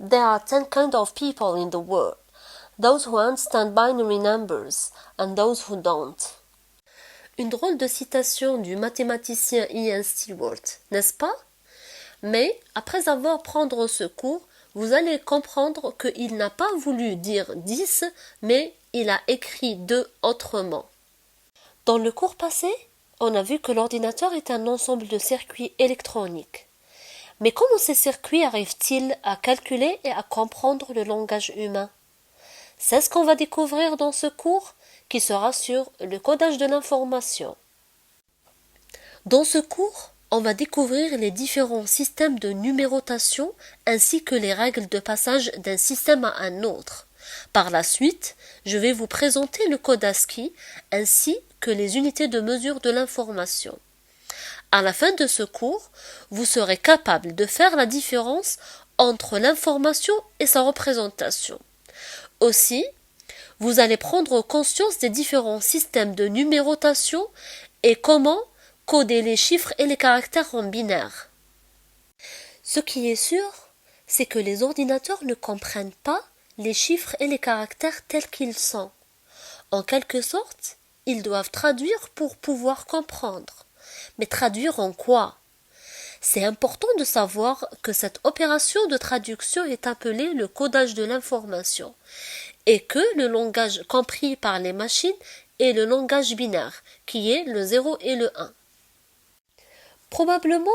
There are 10 kinds of people in the world. Those who understand binary numbers and those who don't. Une drôle de citation du mathématicien Ian Stewart, n'est-ce pas? Mais, après avoir prendre ce cours, vous allez comprendre qu'il n'a pas voulu dire 10, mais il a écrit 2 autrement. Dans le cours passé, on a vu que l'ordinateur est un ensemble de circuits électroniques. Mais comment ces circuits arrivent-ils à calculer et à comprendre le langage humain? C'est ce qu'on va découvrir dans ce cours, qui sera sur le codage de l'information. Dans ce cours, on va découvrir les différents systèmes de numérotation ainsi que les règles de passage d'un système à un autre. Par la suite, je vais vous présenter le code ASCII ainsi que les unités de mesure de l'information. À la fin de ce cours, vous serez capable de faire la différence entre l'information et sa représentation. Aussi, vous allez prendre conscience des différents systèmes de numérotation et comment coder les chiffres et les caractères en binaire. Ce qui est sûr, c'est que les ordinateurs ne comprennent pas les chiffres et les caractères tels qu'ils sont. En quelque sorte, ils doivent traduire pour pouvoir comprendre. Mais traduire en quoi? C'est important de savoir que cette opération de traduction est appelée le codage de l'information et que le langage compris par les machines est le langage binaire, qui est le 0 et le 1. Probablement,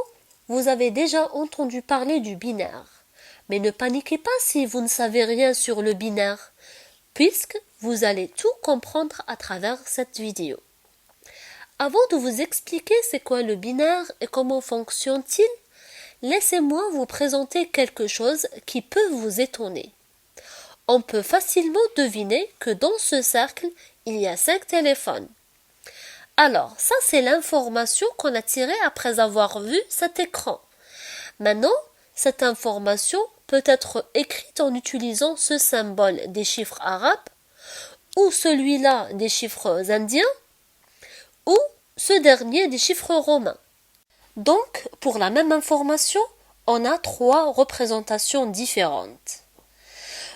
vous avez déjà entendu parler du binaire, mais ne paniquez pas si vous ne savez rien sur le binaire, puisque vous allez tout comprendre à travers cette vidéo. Avant de vous expliquer c'est quoi le binaire et comment fonctionne-t-il, laissez-moi vous présenter quelque chose qui peut vous étonner. On peut facilement deviner que dans ce cercle, il y a 5 téléphones. Alors, ça c'est l'information qu'on a tirée après avoir vu cet écran. Maintenant, cette information peut être écrite en utilisant ce symbole des chiffres arabes, ou celui-là des chiffres indiens, ou ce dernier des chiffres romains. Donc, pour la même information, on a 3 représentations différentes.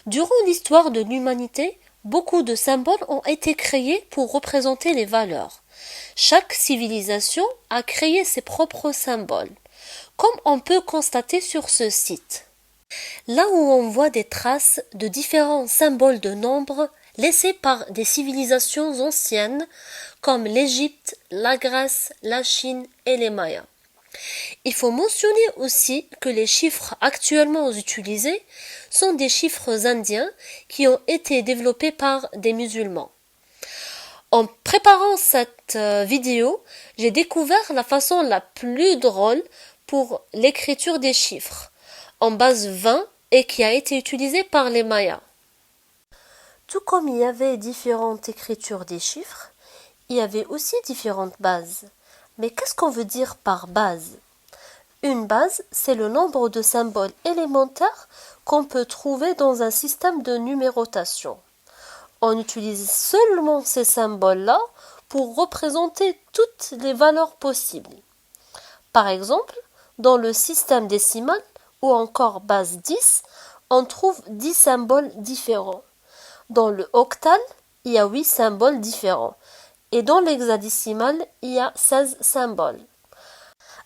Durant l'histoire de l'humanité, beaucoup de symboles ont été créés pour représenter les valeurs. Chaque civilisation a créé ses propres symboles, comme on peut constater sur ce site. Là où on voit des traces de différents symboles de nombres laissés par des civilisations anciennes comme l'Égypte, la Grèce, la Chine et les Mayas. Il faut mentionner aussi que les chiffres actuellement utilisés sont des chiffres indiens qui ont été développés par des musulmans. En préparant cette vidéo, j'ai découvert la façon la plus drôle pour l'écriture des chiffres, en base 20 et qui a été utilisée par les Mayas. Tout comme il y avait différentes écritures des chiffres, il y avait aussi différentes bases. Mais qu'est-ce qu'on veut dire par base? Une base, c'est le nombre de symboles élémentaires qu'on peut trouver dans un système de numérotation. On utilise seulement ces symboles-là pour représenter toutes les valeurs possibles. Par exemple, dans le système décimal ou encore base 10, on trouve 10 symboles différents. Dans le octal, il y a 8 symboles différents. Et dans l'hexadécimal, il y a 16 symboles.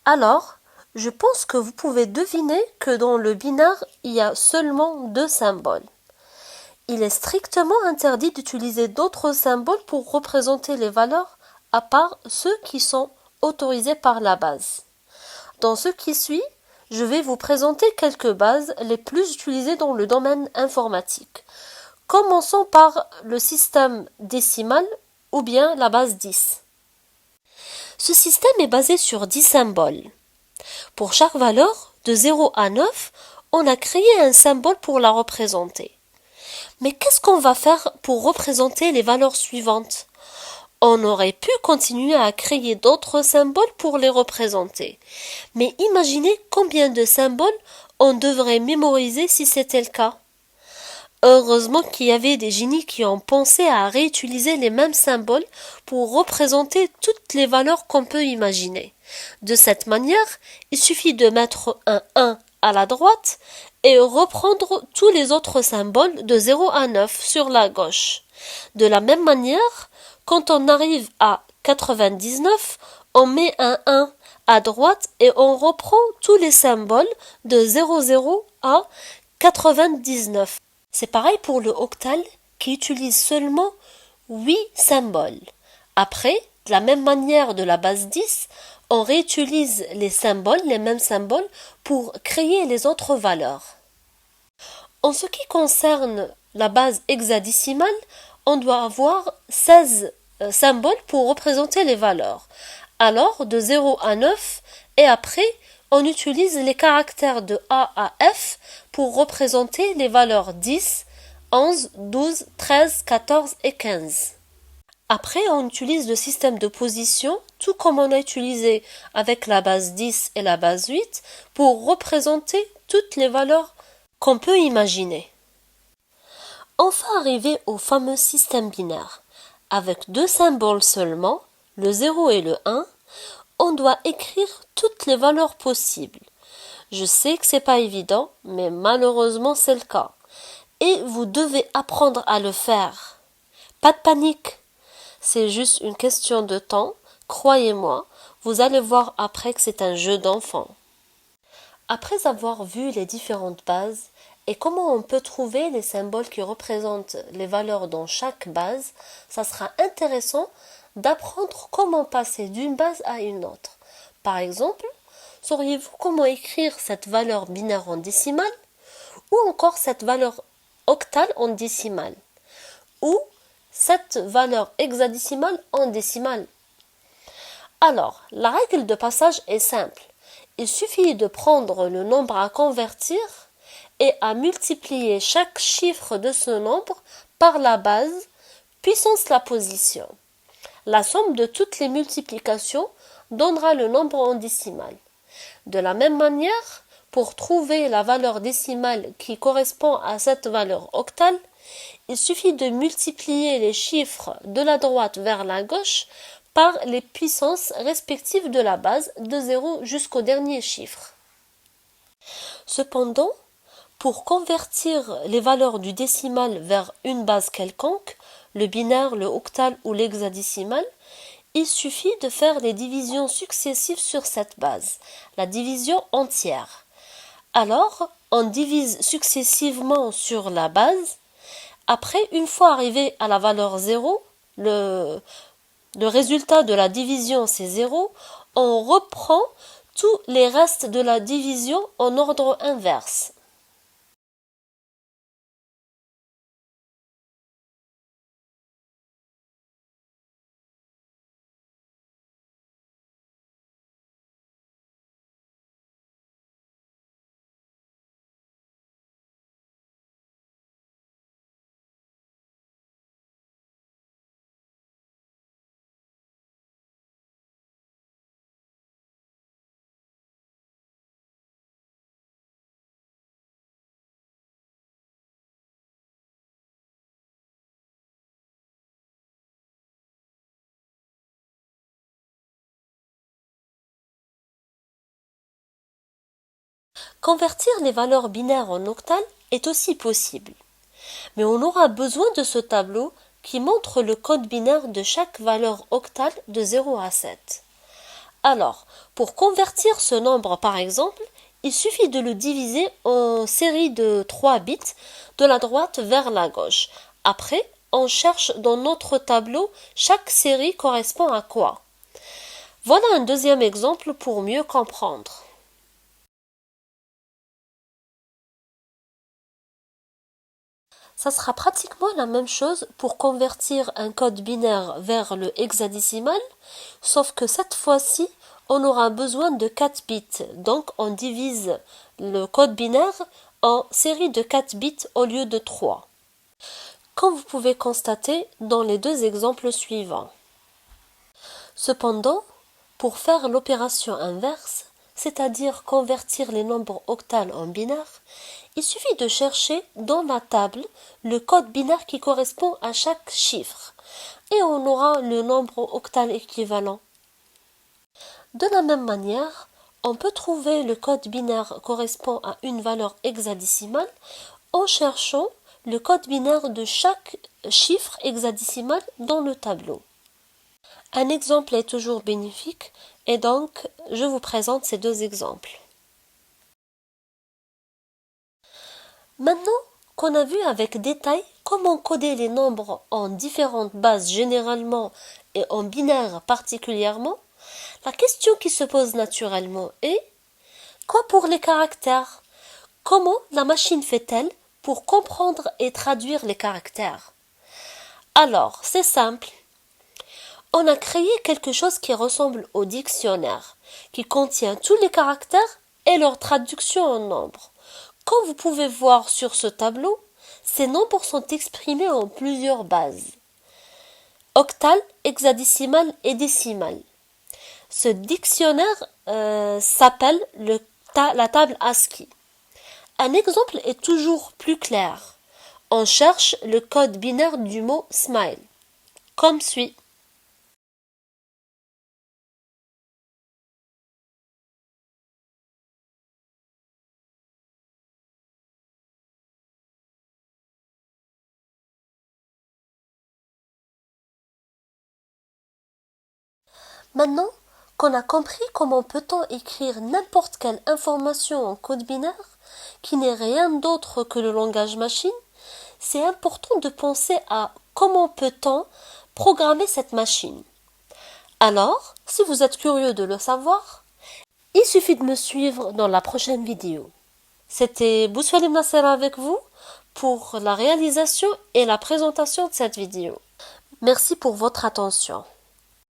Alors, je pense que vous pouvez deviner que dans le binaire, il y a seulement 2 symboles. Il est strictement interdit d'utiliser d'autres symboles pour représenter les valeurs, à part ceux qui sont autorisés par la base. Dans ce qui suit, je vais vous présenter quelques bases les plus utilisées dans le domaine informatique. Commençons par le système décimal ou bien la base 10. Ce système est basé sur 10 symboles. Pour chaque valeur, de 0 à 9, on a créé un symbole pour la représenter. Mais qu'est-ce qu'on va faire pour représenter les valeurs suivantes? On aurait pu continuer à créer d'autres symboles pour les représenter. Mais imaginez combien de symboles on devrait mémoriser si c'était le cas. Heureusement qu'il y avait des génies qui ont pensé à réutiliser les mêmes symboles pour représenter toutes les valeurs qu'on peut imaginer. De cette manière, il suffit de mettre un 1 à la droite et reprendre tous les autres symboles de 0 à 9 sur la gauche. De la même manière, quand on arrive à 99, on met un 1 à droite et on reprend tous les symboles de 00 à 99. C'est pareil pour le octal qui utilise seulement 8 symboles. Après, de la même manière de la base 10, on réutilise les symboles, les mêmes symboles, pour créer les autres valeurs. En ce qui concerne la base hexadécimale, on doit avoir 16 symboles pour représenter les valeurs. Alors, de 0 à 9, et après, on utilise les caractères de A à F pour représenter les valeurs 10, 11, 12, 13, 14 et 15. Après, on utilise le système de position, tout comme on a utilisé avec la base 10 et la base 8, pour représenter toutes les valeurs qu'on peut imaginer. Enfin arrivé au fameux système binaire. Avec deux symboles seulement, le 0 et le 1, on doit écrire toutes les valeurs possibles. Je sais que c'est pas évident, mais malheureusement c'est le cas. Et vous devez apprendre à le faire. Pas de panique. C'est juste une question de temps. Croyez-moi, vous allez voir après que c'est un jeu d'enfant. Après avoir vu les différentes bases et comment on peut trouver les symboles qui représentent les valeurs dans chaque base, ça sera intéressant d'apprendre comment passer d'une base à une autre. Par exemple, sauriez-vous comment écrire cette valeur binaire en décimale ou encore cette valeur octale en décimale ou cette valeur hexadécimale en décimale? Alors, la règle de passage est simple. Il suffit de prendre le nombre à convertir et à multiplier chaque chiffre de ce nombre par la base puissance la position. La somme de toutes les multiplications donnera le nombre en décimale. De la même manière, pour trouver la valeur décimale qui correspond à cette valeur octale, il suffit de multiplier les chiffres de la droite vers la gauche par les puissances respectives de la base de 0 jusqu'au dernier chiffre. Cependant, pour convertir les valeurs du décimal vers une base quelconque, le binaire, le octal ou l'hexadécimal, il suffit de faire les divisions successives sur cette base, la division entière. Alors, on divise successivement sur la base. Après, une fois arrivé à la valeur 0, le résultat de la division c'est 0, on reprend tous les restes de la division en ordre inverse. Convertir les valeurs binaires en octales est aussi possible. Mais on aura besoin de ce tableau qui montre le code binaire de chaque valeur octale de 0 à 7. Alors, pour convertir ce nombre par exemple, il suffit de le diviser en série de 3 bits de la droite vers la gauche. Après, on cherche dans notre tableau chaque série correspond à quoi. Voilà un deuxième exemple pour mieux comprendre. Ça sera pratiquement la même chose pour convertir un code binaire vers le hexadécimal, sauf que cette fois-ci, on aura besoin de 4 bits. Donc, on divise le code binaire en série de 4 bits au lieu de 3. Comme vous pouvez constater dans les deux exemples suivants. Cependant, pour faire l'opération inverse, c'est-à-dire convertir les nombres octales en binaires, il suffit de chercher dans la table le code binaire qui correspond à chaque chiffre et on aura le nombre octal équivalent. De la même manière, On peut trouver le code binaire correspond à une valeur hexadécimale en cherchant le code binaire de chaque chiffre hexadécimal dans le tableau. Un exemple est toujours bénéfique et donc je vous présente ces deux exemples. Maintenant qu'on a vu avec détail comment coder les nombres en différentes bases généralement et en binaire particulièrement, la question qui se pose naturellement est: quoi pour les caractères? Comment la machine fait-elle pour comprendre et traduire les caractères? Alors, c'est simple. On a créé quelque chose qui ressemble au dictionnaire, qui contient tous les caractères et leur traduction en nombres. Comme vous pouvez voir sur ce tableau, ces nombres sont exprimés en plusieurs bases: octale, hexadécimale et décimale. Ce dictionnaire s'appelle la table ASCII. Un exemple est toujours plus clair. On cherche le code binaire du mot smile, comme suit. Maintenant qu'on a compris comment peut-on écrire n'importe quelle information en code binaire, qui n'est rien d'autre que le langage machine, c'est important de penser à comment peut-on programmer cette machine. Alors, si vous êtes curieux de le savoir, il suffit de me suivre dans la prochaine vidéo. C'était Boussalim Nasser avec vous pour la réalisation et la présentation de cette vidéo. Merci pour votre attention.